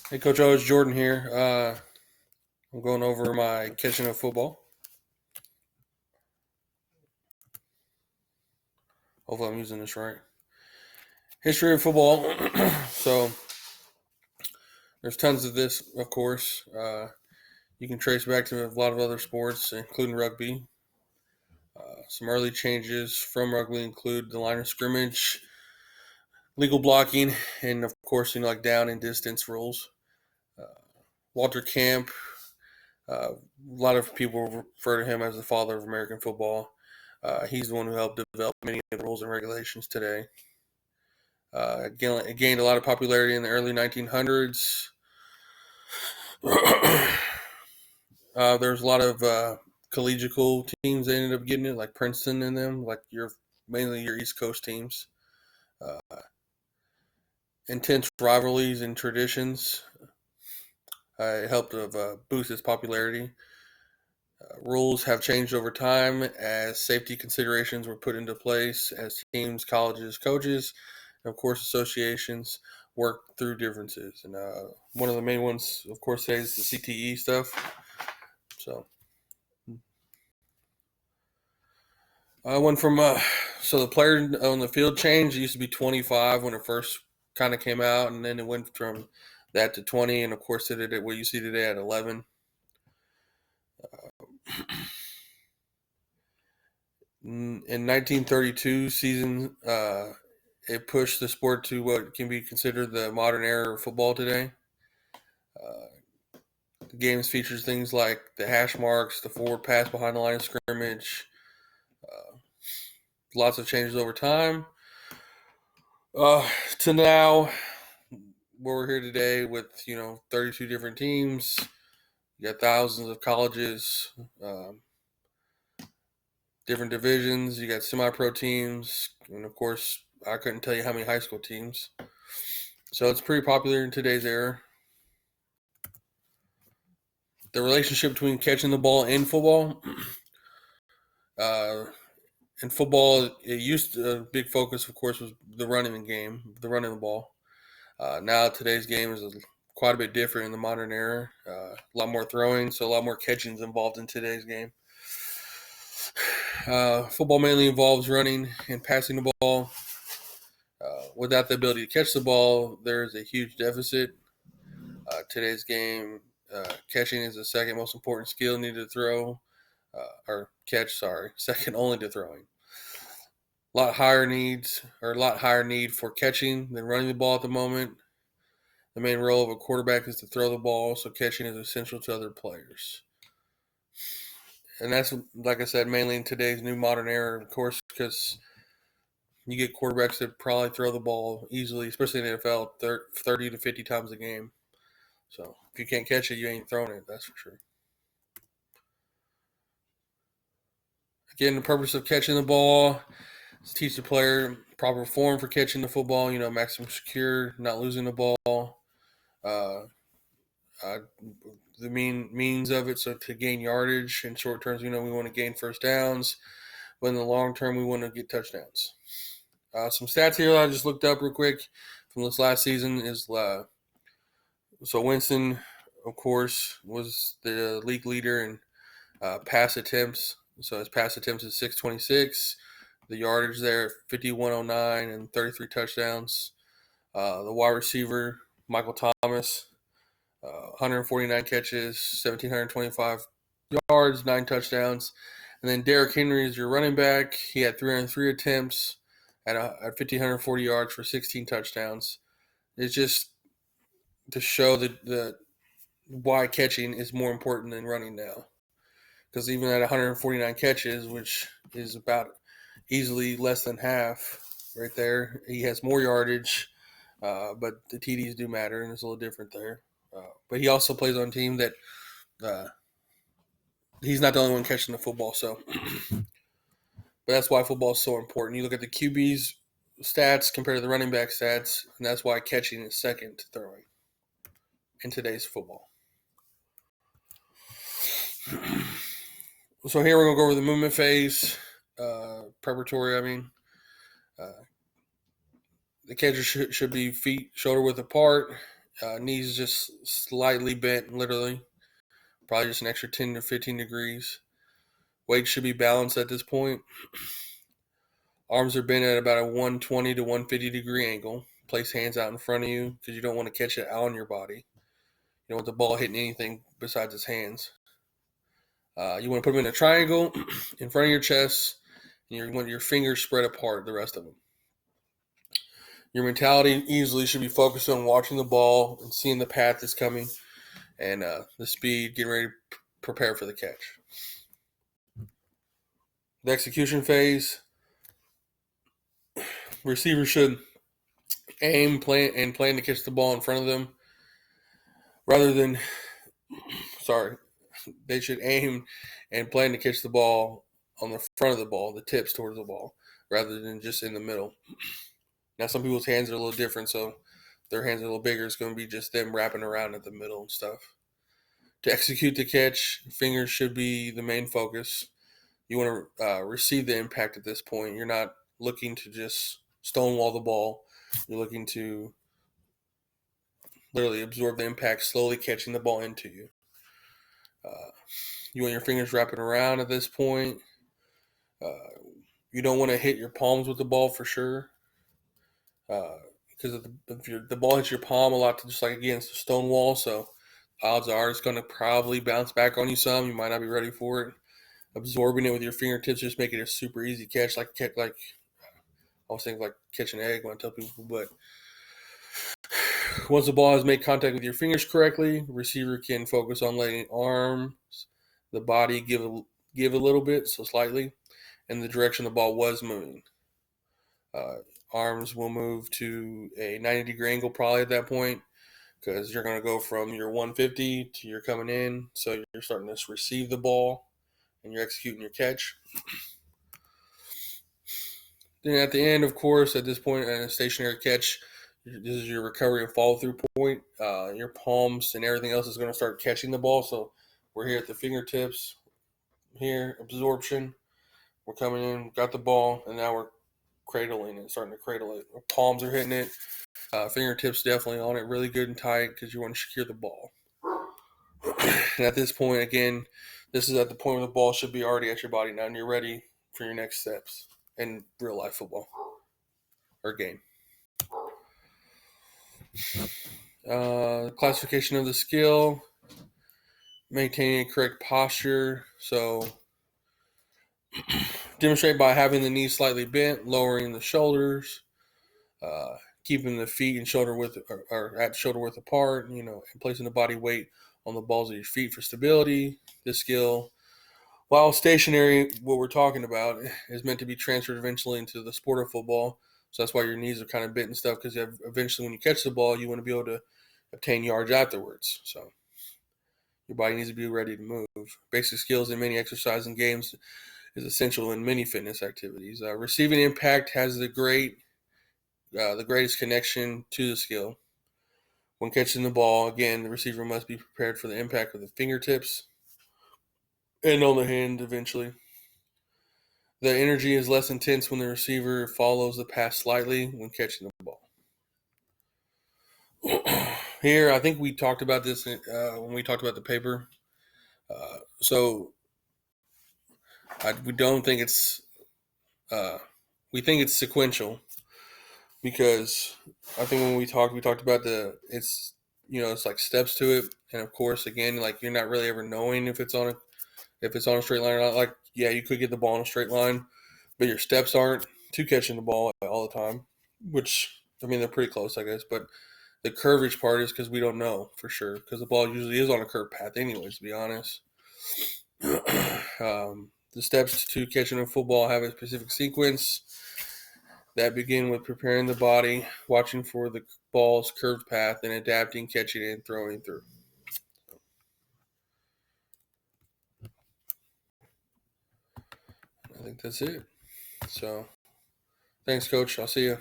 Hey, Coach O, it's Jordan here. I'm going over my catching of football. Hopefully, I'm using this right. History of football. So, there's tons of this, of course. You can trace back to a lot of other sports, including rugby. Some early changes from rugby include the line of scrimmage, legal blocking, and of course, like down and distance rules. Uh, Walter Camp. A lot of people refer to him as the father of American football. He's the one who helped develop many of the rules and regulations today. It gained a lot of popularity in the early 1900s. There's a lot of collegial teams that ended up getting it, like Princeton in them, like mainly your East Coast teams. Uh, Intense rivalries and traditions. It helped boost its popularity. Rules have changed over time as safety considerations were put into place as teams, colleges, coaches, and of course associations work through differences. And one of the main ones, of course, today is the CTE stuff. So I went from so the player on the field changed. It used to be 25 when it first kind of came out, and then it went from that to 20, and of course it did it what you see today at 11. In 1932 season, it pushed the sport to what can be considered the modern era of football today. The games features things like the hash marks, the forward pass behind the line of scrimmage. Uh, Lots of changes over time. To now, where we're here today with 32 different teams. You got thousands of colleges, different divisions. You got semi-pro teams, and of course, I couldn't tell you how many high school teams. So it's pretty popular in today's era. The relationship between catching the ball and football. Uh, in football, it used to, a big focus, of course, was the running the game, the running the ball. Now today's game is quite a bit different in the modern era. A lot more throwing, so a lot more catching is involved in today's game. Football mainly involves running and passing the ball. Without the ability to catch the ball, there is a huge deficit. Today's game, catching is the second most important skill needed to throw, or catch, sorry, second only to throwing. A lot higher need for catching than running the ball at the moment. The main role of a quarterback is to throw the ball, so catching is essential to other players. And that's, like I said, mainly in today's new modern era, of course, because you get quarterbacks that probably throw the ball easily, especially in the NFL, 30 to 50 times a game. So if you can't catch it, you ain't throwing it, that's for sure. Again, the purpose of catching the ball is to teach the player proper form for catching the football, maximum secure, not losing the ball. Uh, uh, the means of it, so to gain yardage in short terms, we want to gain first downs, but in the long term, we want to get touchdowns. Some stats here that I just looked up real quick from this last season is so Winston, of course, was the league leader in pass attempts. So his pass attempts is 626. The yardage there 5109 and 33 touchdowns. The wide receiver Michael Thomas, 149 catches, 1,725 yards, 9 touchdowns. And then Derrick Henry is your running back. He had 303 attempts at 1,540 yards for 16 touchdowns. It's just to show that why catching is more important than running now. Because even at 149 catches, which is about easily less than half right there, he has more yardage, but the TDs do matter, and it's a little different there. But he also plays on a team that he's not the only one catching the football. So, but that's why football is so important. You look at the QB's stats compared to the running back stats, and that's why catching is second to throwing in today's football. So here we're going to go over the movement phase, preparatory, I mean. The catcher should be feet shoulder width apart, Knees just slightly bent, literally. Probably just an extra 10 to 15 degrees. Weight should be balanced at this point. Arms are bent at about a 120 to 150 degree angle. Place hands out in front of you because you don't want to catch it on your body. You don't want the ball hitting anything besides its hands. You want to put them in a triangle in front of your chest, and you want your fingers spread apart, the rest of them. Your mentality easily should be focused on watching the ball and seeing the path that's coming and the speed, getting ready to prepare for the catch. The execution phase, receivers should aim, plan to catch the ball in front of them rather than, they should aim and plan to catch the ball on the front of the ball, the tips towards the ball, rather than just in the middle. Now, some people's hands are a little different, so their hands are a little bigger. It's going to be just them wrapping around at the middle and stuff. To execute the catch, fingers should be the main focus. You want to receive the impact at this point. You're not looking to just stonewall the ball. You're looking to literally absorb the impact, slowly catching the ball into you. You want your fingers wrapping around at this point. You don't want to hit your palms with the ball for sure. Because if the ball hits your palm a lot, just like against the stone wall, so odds are it's going to probably bounce back on you some. You might not be ready for it. Absorbing it with your fingertips just make it a super easy catch, like I always think like catch an egg when I tell people. But once the ball has made contact with your fingers correctly, the receiver can focus on letting arms, the body give a little bit, so slightly, in the direction the ball was moving. Arms will move to a 90-degree angle probably at that point because you're going to go from your 150 to you're coming in. So you're starting to receive the ball and you're executing your catch. Then at the end, of course, at this point in a stationary catch, this is your recovery and follow-through point. Your palms and everything else is going to start catching the ball. So we're here at the fingertips. Here, absorption. We're coming in, got the ball, and now we're cradling it, starting to cradle it. Our palms are hitting it. Fingertips definitely on it, really good and tight because you want to secure the ball. And at this point, again, this is at the point where the ball should be already at your body now, and you're ready for your next steps in real life football or game. Classification of the skill, maintaining a correct posture. So demonstrate by having the knees slightly bent, lowering the shoulders, keeping the feet and shoulder width or at shoulder width apart, and placing the body weight on the balls of your feet for stability. This skill, while stationary, what we're talking about is meant to be transferred eventually into the sport of football. So that's why your knees are kind of bent and stuff, because eventually when you catch the ball, you want to be able to obtain yards afterwards. So your body needs to be ready to move. Basic skills in many exercise and games is essential in many fitness activities. Receiving impact has the greatest connection to the skill. When catching the ball, again, the receiver must be prepared for the impact of the fingertips and on the hand eventually. The energy is less intense when the receiver follows the pass slightly when catching the ball. Here, I think we talked about this when we talked about the paper. We don't think it's we think it's sequential because I think when we talked about it's like steps to it, and of course, again, like you're not really ever knowing if it's on a straight line or not. Like, yeah, you could get the ball on a straight line, but your steps aren't to catching the ball all the time, which, I mean, they're pretty close, I guess, but the curvage part is because we don't know for sure, because the ball usually is on a curved path anyways, to be honest. The steps to catching a football have a specific sequence that begin with preparing the body, watching for the ball's curved path, and adapting, catching it, and throwing through. I think that's it. So, thanks, Coach. I'll see you.